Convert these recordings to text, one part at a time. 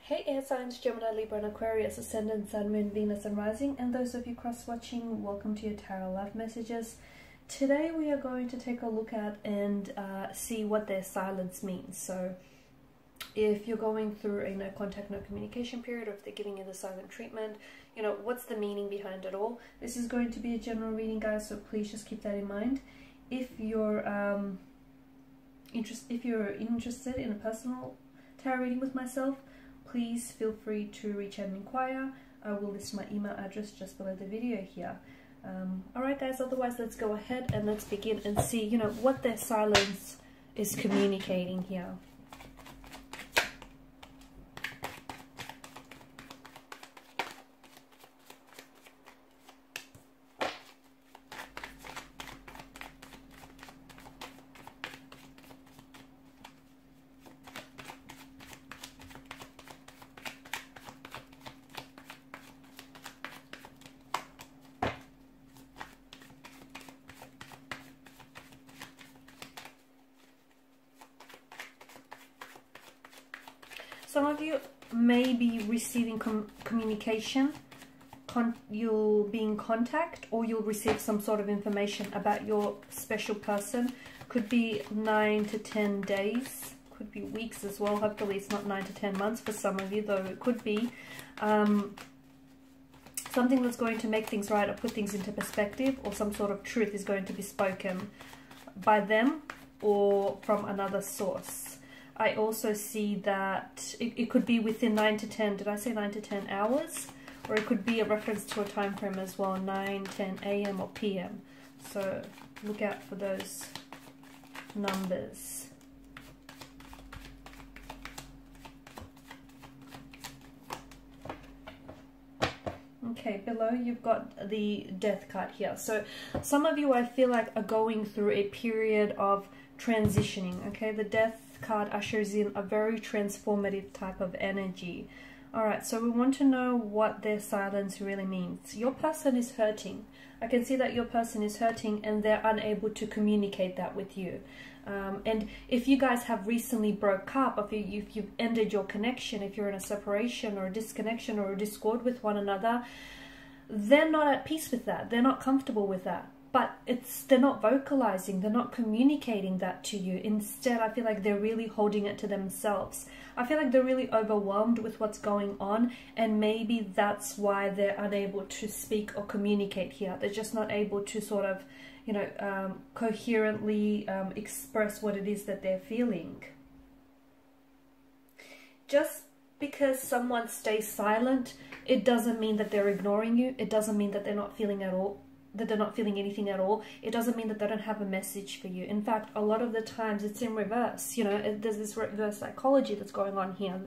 Hey air signs, Gemini, Libra and Aquarius, Ascendant, Sun, Moon, Venus and Rising, and those of you cross-watching, welcome to your Tarot Love Messages. Today we are going to take a look at and see what their silence means. So if you're going through a no contact, no communication period, or if they're giving you the silent treatment, you know, what's the meaning behind it all? This is going to be a general reading, guys, so please just keep that in mind. If you're interested in a personal tarot reading with myself, please feel free to reach out and inquire. I will list my email address just below the video here. Alright guys, otherwise let's go ahead and let's begin and see, you know, what their silence is communicating here. Some of you may be receiving communication, you'll be in contact, or you'll receive some sort of information about your special person. Could be 9 to 10 days, could be weeks as well. Hopefully it's not 9 to 10 months for some of you, though it could be. Something that's going to make things right or put things into perspective, or some sort of truth is going to be spoken by them or from another source. I also see that it could be within 9 to 10, did I say 9 to 10 hours? Or it could be a reference to a time frame as well, 9, 10 a.m. or p.m. So look out for those numbers. Okay, below you've got the Death card here. So some of you, I feel like, are going through a period of transitioning, okay? The Death card ushers in a very transformative type of energy. Alright, so we want to know what their silence really means. Your person is hurting. I can see that your person is hurting and they're unable to communicate that with you. And if you guys have recently broke up, if you've ended your connection, if you're in a separation or a disconnection or a discord with one another, they're not at peace with that. They're not comfortable with that. But they're not vocalizing, they're not communicating that to you. Instead, I feel like they're really holding it to themselves. I feel like they're really overwhelmed with what's going on, and maybe that's why they're unable to speak or communicate here. They're just not able to sort of, you know, coherently express what it is that they're feeling. Just because someone stays silent, it doesn't mean that they're ignoring you. It doesn't mean that they're not feeling at all. That they're not feeling anything at all. It doesn't mean that they don't have a message for you. In fact, a lot of the times it's in reverse. You know, there's this reverse psychology that's going on here.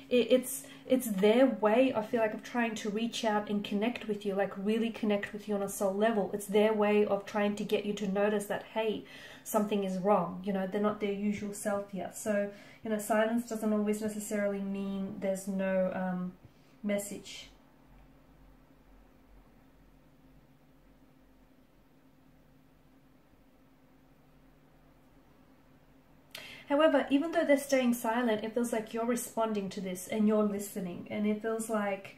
It's their way, I feel like, of trying to reach out and connect with you, like really connect with you on a soul level. It's their way of trying to get you to notice that, hey, something is wrong. You know, they're not their usual self here. So, you know, silence doesn't always necessarily mean there's no message. However, even though they're staying silent, it feels like you're responding to this and you're listening. And it feels like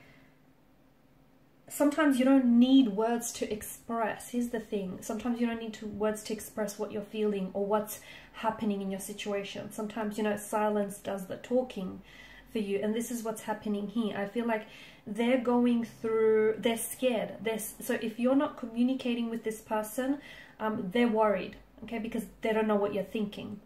sometimes you don't need words to express. Here's the thing. Sometimes you don't need words to express what you're feeling or what's happening in your situation. Sometimes, you know, silence does the talking for you. And this is what's happening here. I feel like they're going through, they're scared. So if you're not communicating with this person, they're worried, okay? Because they don't know what you're thinking.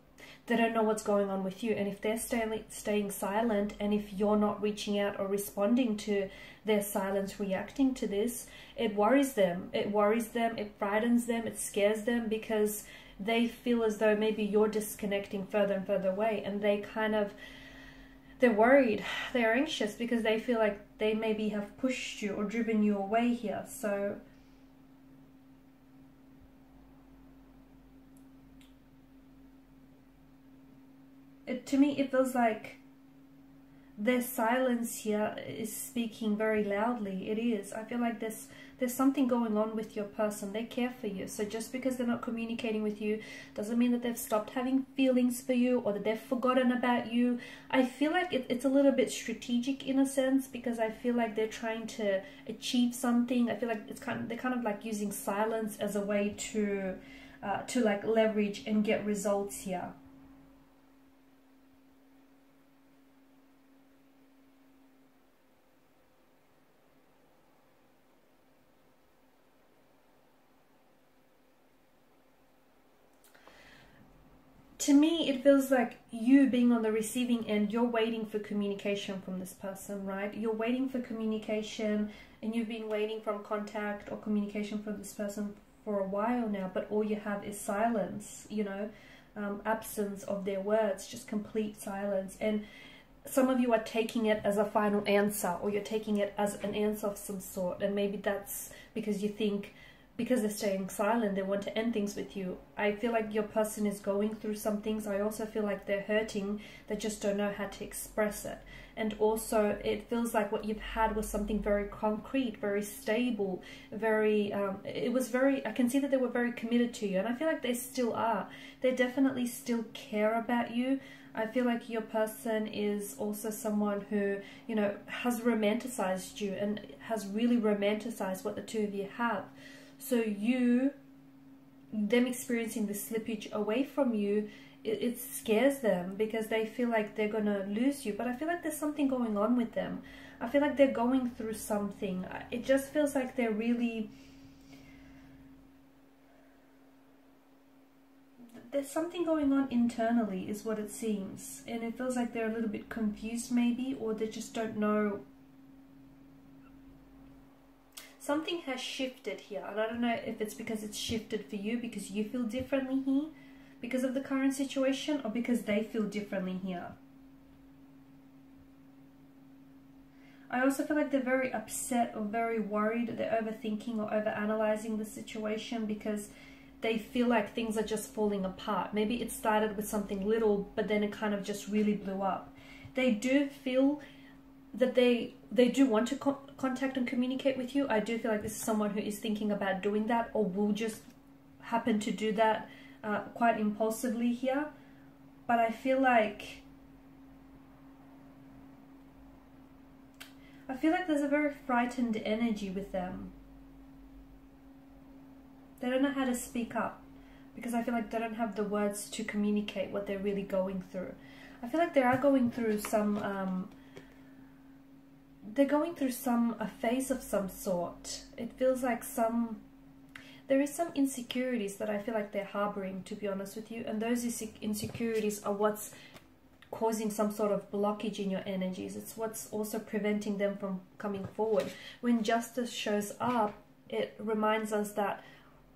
They don't know what's going on with you. And if they're staying silent, and if you're not reaching out or responding to their silence, reacting to this, it worries them. It worries them, it frightens them, it scares them, because they feel as though maybe you're disconnecting further and further away. And they're worried, they're anxious, because they feel like they maybe have pushed you or driven you away here. So to me, it feels like their silence here is speaking very loudly. It is. I feel like there's something going on with your person. They care for you. So just because they're not communicating with you doesn't mean that they've stopped having feelings for you or that they've forgotten about you. I feel like it's a little bit strategic in a sense, because I feel like they're trying to achieve something. I feel like they're kind of like using silence as a way to like leverage and get results here. To me, it feels like you being on the receiving end, you're waiting for communication from this person, right? You're waiting for communication, and you've been waiting for contact or communication from this person for a while now, but all you have is silence, you know, absence of their words, just complete silence. And some of you are taking it as a final answer, or you're taking it as an answer of some sort, and maybe that's because you think, because they're staying silent, they want to end things with you. I feel like your person is going through some things. I also feel like they're hurting. They just don't know how to express it. And also, it feels like what you've had was something very concrete, very stable, very, I can see that they were very committed to you. And I feel like they still are. They definitely still care about you. I feel like your person is also someone who, you know, has romanticized you and has really romanticized what the two of you have. So them experiencing the slippage away from you, it scares them, because they feel like they're going to lose you. But I feel like there's something going on with them. I feel like they're going through something. It just feels like they're really... There's something going on internally, is what it seems. And it feels like they're a little bit confused maybe, or they just don't know. Something has shifted here, and I don't know if it's because it's shifted for you, because you feel differently here, because of the current situation, or because they feel differently here. I also feel like they're very upset or very worried. They're overthinking or overanalyzing the situation, because they feel like things are just falling apart. Maybe it started with something little, but then it kind of just really blew up. They do feel that they do want to contact and communicate with you. I do feel like this is someone who is thinking about doing that, or will just happen to do that quite impulsively here. But I feel like there's a very frightened energy with them. They don't know how to speak up, because I feel like they don't have the words to communicate what they're really going through. I feel like they are going through some a phase of some sort. It feels like there is some insecurities that I feel like they're harboring, to be honest with you. And those insecurities are what's causing some sort of blockage in your energies. It's what's also preventing them from coming forward. When justice shows up, it reminds us that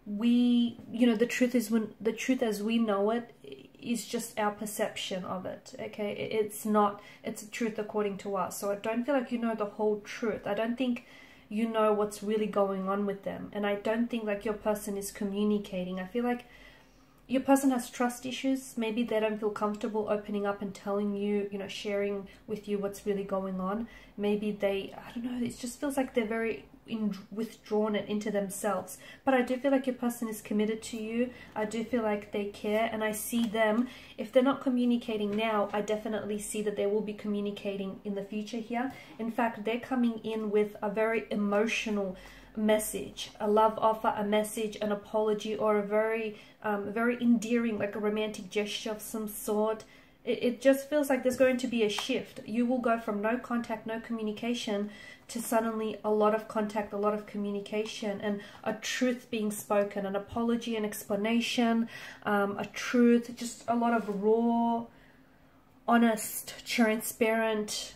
the truth as we know it is just our perception of it. Okay, it's a truth according to us. So I don't feel like you know the whole truth. I don't think you know what's really going on with them, and I don't think like your person is communicating. I feel like your person has trust issues. Maybe they don't feel comfortable opening up and telling you, sharing with you what's really going on. Maybe I don't know, it just feels like they're very withdrawn and into themselves. But I do feel like your person is committed to you. I do feel like they care, and I see them, if they're not communicating now, I definitely see that they will be communicating in the future here. In fact, they're coming in with a very emotional message, a love offer, a message, an apology, or a very endearing, like a romantic gesture of some sort. It just feels like there's going to be a shift. You will go from no contact, no communication, to suddenly a lot of contact, a lot of communication, and a truth being spoken, an apology, an explanation, a truth, just a lot of raw, honest, transparent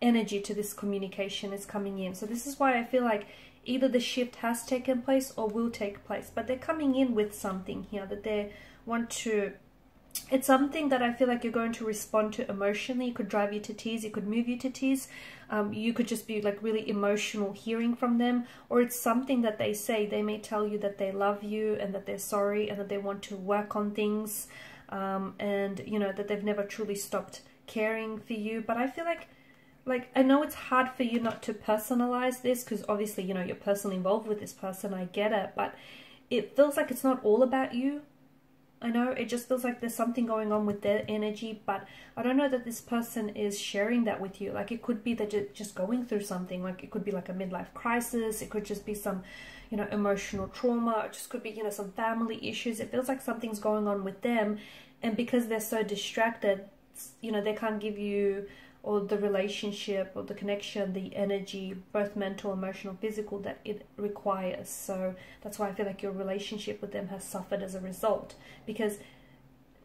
energy to this communication is coming in. So this is why I feel like either the shift has taken place or will take place, but they're coming in with something here that they want to... It's something that I feel like you're going to respond to emotionally. It could drive you to tears. It could move you to tears. You could just be like really emotional hearing from them. Or it's something that they say. They may tell you that they love you and that they're sorry and that they want to work on things. And, that they've never truly stopped caring for you. But I feel like like, I know it's hard for you not to personalize this because obviously, you know, you're personally involved with this person. I get it, but it feels like it's not all about you. I know it just feels like there's something going on with their energy, but I don't know that this person is sharing that with you. Like, it could be that you're just going through something. Like, it could be like a midlife crisis. It could just be some, you know, emotional trauma. It just could be, you know, some family issues. It feels like something's going on with them. And because they're so distracted, you know, they can't give you, or the relationship or the connection, the energy, both mental, emotional, physical, that it requires. So that's why I feel like your relationship with them has suffered as a result. Because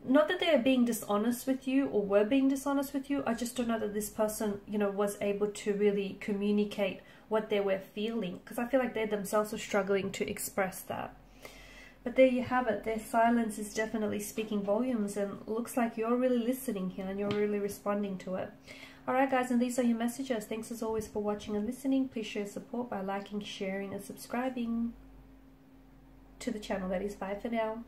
not that they're being dishonest with you or were being dishonest with you, I just don't know that this person, you know, was able to really communicate what they were feeling, because I feel like they themselves are struggling to express that. But there you have it. Their silence is definitely speaking volumes, and looks like you're really listening here and you're really responding to it. Alright guys, and these are your messages. Thanks as always for watching and listening. Please show your support by liking, sharing and subscribing to the channel. That is bye for now.